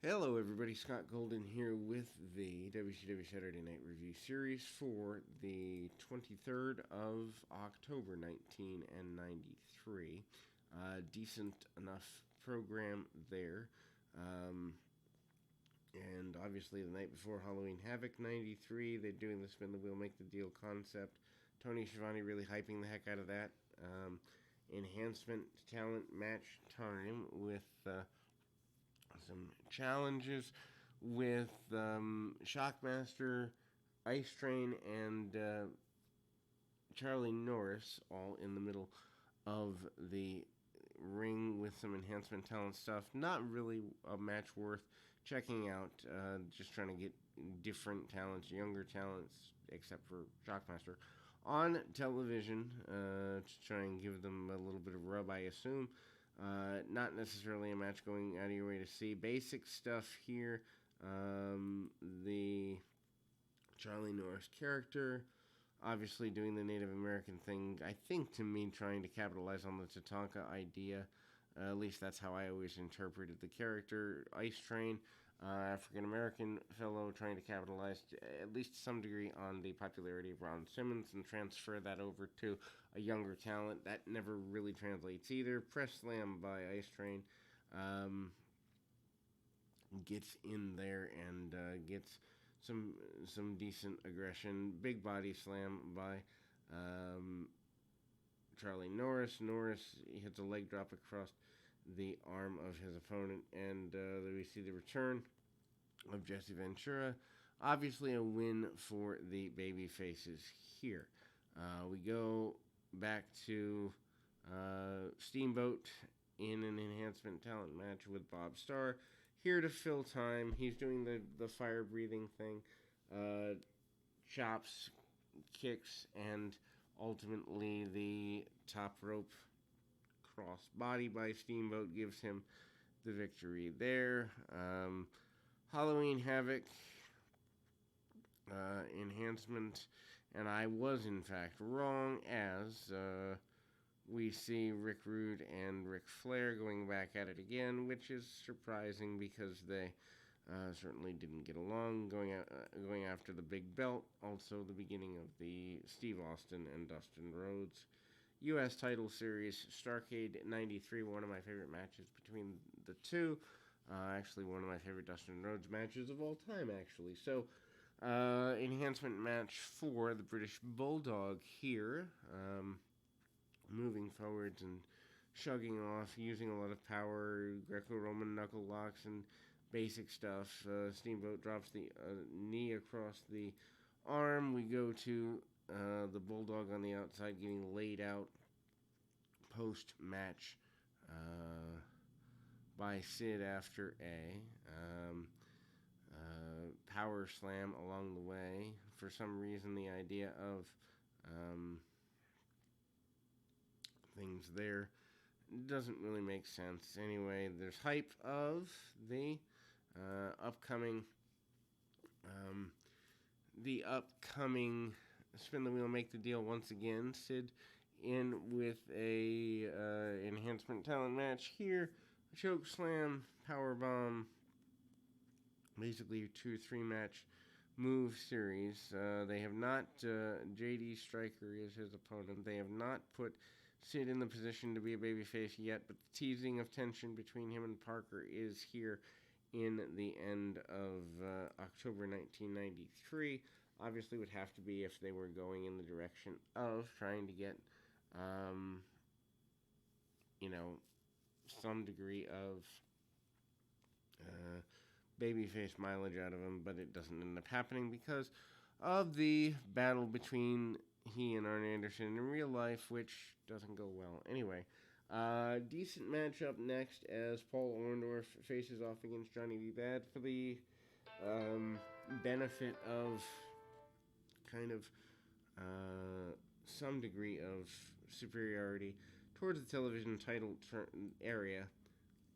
Hello, everybody. Scott Golden here with the WCW Saturday Night Review series for the 23rd of October, 1993. Decent enough program there. And obviously, the night before Halloween Havoc 93, they're doing the spin the wheel, make the deal concept. Tony Schiavone really hyping the heck out of that. Enhancement talent match time with some challenges with Shockmaster, Ice Train, and Charlie Norris all in the middle of the ring with some enhancement talent stuff. Not really a match worth checking out. Just trying to get different talents, younger talents, except for Shockmaster, on television to try and give them a little bit of rub, I assume. Not necessarily a match going out of your way to see. Basic stuff here. The Charlie Norris character, obviously doing the Native American thing, I think to me trying to capitalize on the Tatanka idea. At least that's how I always interpreted the character. Ice Train, African American fellow trying to capitalize at least to some degree on the popularity of Ron Simmons and transfer that over to a younger talent. That never really translates either. Press Slam by Ice Train gets in there and gets some decent aggression. Big body slam by Charlie Norris. Norris hits a leg drop across the arm of his opponent, and we see the return of Jesse Ventura. Obviously, a win for the baby faces here. We go back to Steamboat in an enhancement talent match with Bob Starr. Here to fill time. He's doing the fire breathing thing. Chops, kicks, and ultimately the top rope cross body by Steamboat gives him the victory there. Halloween Havoc enhancement, and I was in fact wrong as we see Rick Rude and Ric Flair going back at it again, which is surprising because they certainly didn't get along. Going after the big belt, also the beginning of the Steve Austin and Dustin Rhodes U.S. title series. Starrcade 93, one of my favorite matches between the two. Actually, one of my favorite Dustin Rhodes matches of all time, actually. So, enhancement match for the British Bulldog here. Moving forwards and shugging off, using a lot of power, Greco-Roman knuckle locks and basic stuff. Steamboat drops the knee across the arm. We go to the Bulldog on the outside getting laid out post-match by Sid after a power slam along the way. For some reason, the idea of things there doesn't really make sense. Anyway, there's hype of the upcoming spin the wheel, make the deal once again. Sid in with a enhancement talent match here. A choke slam, power bomb, basically a 2-3 match move series. They have not, JD Stryker is his opponent. They have not put Sid in the position to be a babyface yet, but the teasing of tension between him and Parker is here in the end of October 1993. Obviously would have to be if they were going in the direction of trying to get, some degree of babyface mileage out of him, but it doesn't end up happening because of the battle between he and Arn Anderson in real life, which doesn't go well. Anyway, decent matchup next as Paul Orndorff faces off against Johnny B. Bad for the benefit of kind of some degree of superiority towards the television title area.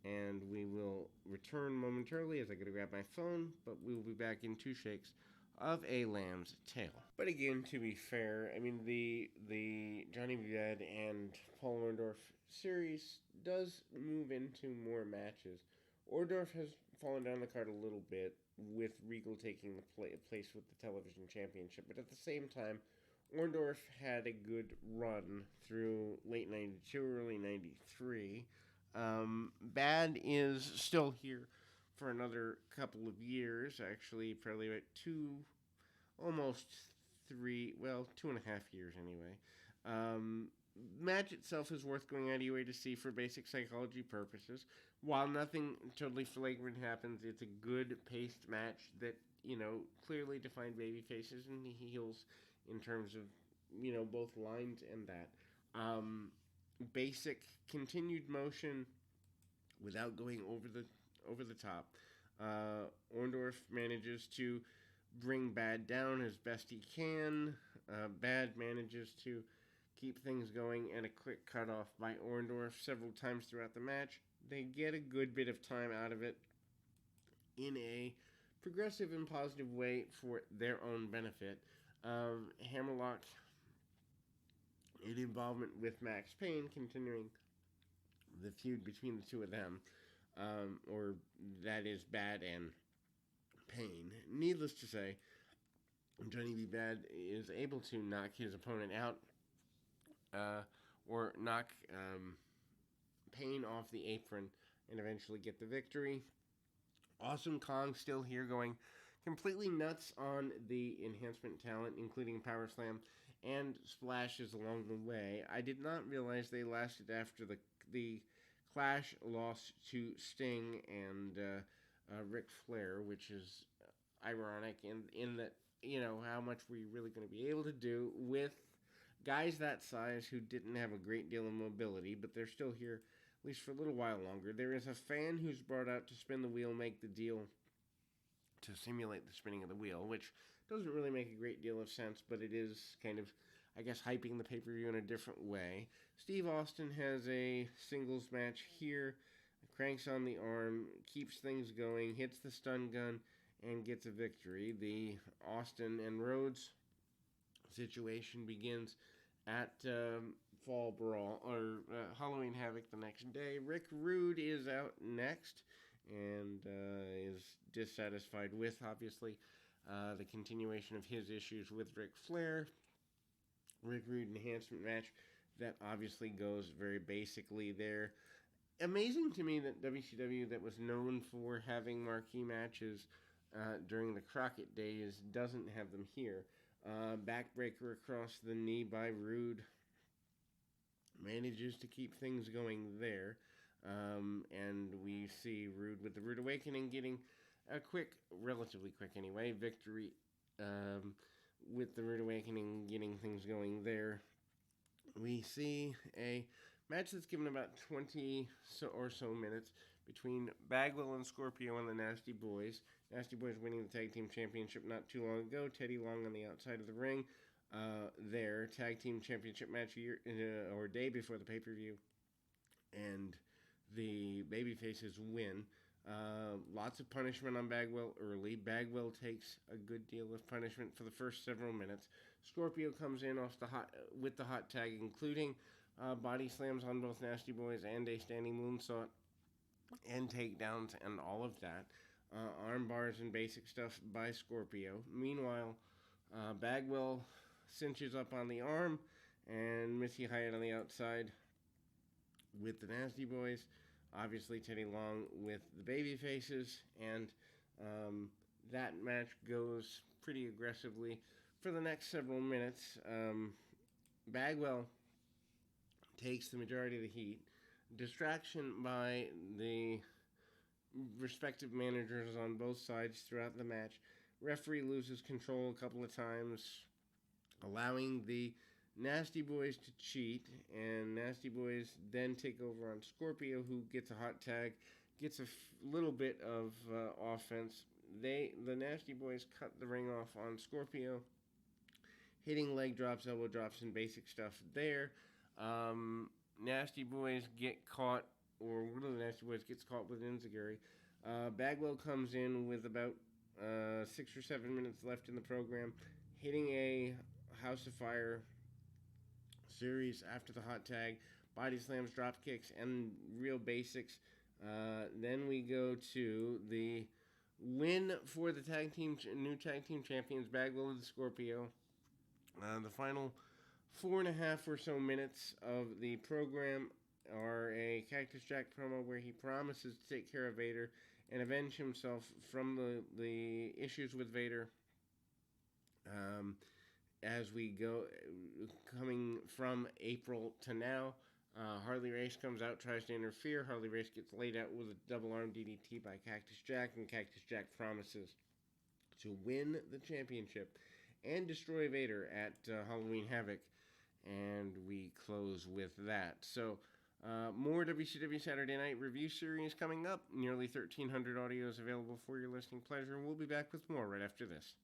And we will return momentarily as I go to grab my phone, but we will be back in 2 shakes of a lamb's tail. But again, to be fair, I mean, the Johnny B. Bad and Paul Orndorff series does move into more matches. Orndorff has fallen down the card a little bit, with Regal taking the place with the television championship. But at the same time, Orndorff had a good run through late 92, early 93. Bad is still here for another couple of years, actually, probably about almost three, well, 2.5 years anyway. Um, Match itself is worth going out of your way to see for basic psychology purposes. While nothing totally flagrant happens, it's a good paced match that, clearly defined baby faces and heels in terms of, both lines and that. Basic continued motion without going over the top. Orndorff manages to bring Bad down as best he can. Bad manages to keep things going, and a quick cutoff by Orndorff several times throughout the match. They get a good bit of time out of it in a progressive and positive way for their own benefit. Hammerlock in involvement with Max Payne, continuing the feud between the two of them, or that is Bad and Payne. Needless to say, Johnny B. Bad is able to knock his opponent out, or knock Payne off the apron and eventually get the victory. Awesome Kong still here, going completely nuts on the enhancement talent, including Power Slam and splashes along the way. I did not realize they lasted after the Clash lost to Sting and Ric Flair, which is ironic in that, how much were you really going to be able to do with guys that size who didn't have a great deal of mobility, but they're still here at least for a little while longer. There is a fan who's brought out to spin the wheel, make the deal to simulate the spinning of the wheel, which doesn't really make a great deal of sense, but it is kind of, I guess, hyping the pay-per-view in a different way. Steve Austin has a singles match here, cranks on the arm, keeps things going, hits the stun gun, and gets a victory. The Austin and Rhodes situation begins at Fall Brawl, or Halloween Havoc the next day. Rick Rude is out next and is dissatisfied with, obviously, the continuation of his issues with Ric Flair. Rick Rude enhancement match that obviously goes very basically there. Amazing to me that WCW, that was known for having marquee matches during the Crockett days, doesn't have them here. Backbreaker across the knee by Rude manages to keep things going there. And we see Rude with the Rude Awakening getting a relatively quick anyway, victory with the Rude Awakening getting things going there. We see a match that's given about 20 or so minutes between Bagwell and Scorpio and the Nasty Boys. Nasty Boys winning the Tag Team Championship not too long ago. Teddy Long on the outside of the ring. Their Tag Team Championship match or day before the pay-per-view. And the babyfaces win. Lots of punishment on Bagwell early. Bagwell takes a good deal of punishment for the first several minutes. Scorpio comes in with the hot tag, including body slams on both Nasty Boys and a standing moonsault and takedowns and all of that. Arm bars and basic stuff by Scorpio. Meanwhile, Bagwell cinches up on the arm, and Missy Hyatt on the outside with the Nasty Boys. Obviously, Teddy Long with the baby faces, and that match goes pretty aggressively for the next several minutes. Bagwell takes the majority of the heat. Distraction by the respective managers on both sides throughout the match. Referee loses control a couple of times, allowing the Nasty Boys to cheat, and Nasty Boys then take over on Scorpio, who gets a hot tag, gets a little bit of offense. The Nasty Boys cut the ring off on Scorpio, hitting leg drops, elbow drops, and basic stuff there. Nasty Boys get caught, or one of the Nasty Boys gets caught with enziguri. Bagwell comes in with about 6 or 7 minutes left in the program, hitting a House of Fire series after the hot tag, body slams, drop kicks, and real basics Then we go to the win for the new tag team champions, Bagwell and Scorpio. The final 4.5 or so minutes of the program are a Cactus Jack promo where he promises to take care of Vader and avenge himself from the issues with Vader. As we go, coming from April to now, Harley Race comes out, tries to interfere. Harley Race gets laid out with a double arm DDT by Cactus Jack, and Cactus Jack promises to win the championship and destroy Vader at Halloween Havoc. And we close with that. So, more WCW Saturday Night Review series coming up. Nearly 1,300 audios available for your listening pleasure. And we'll be back with more right after this.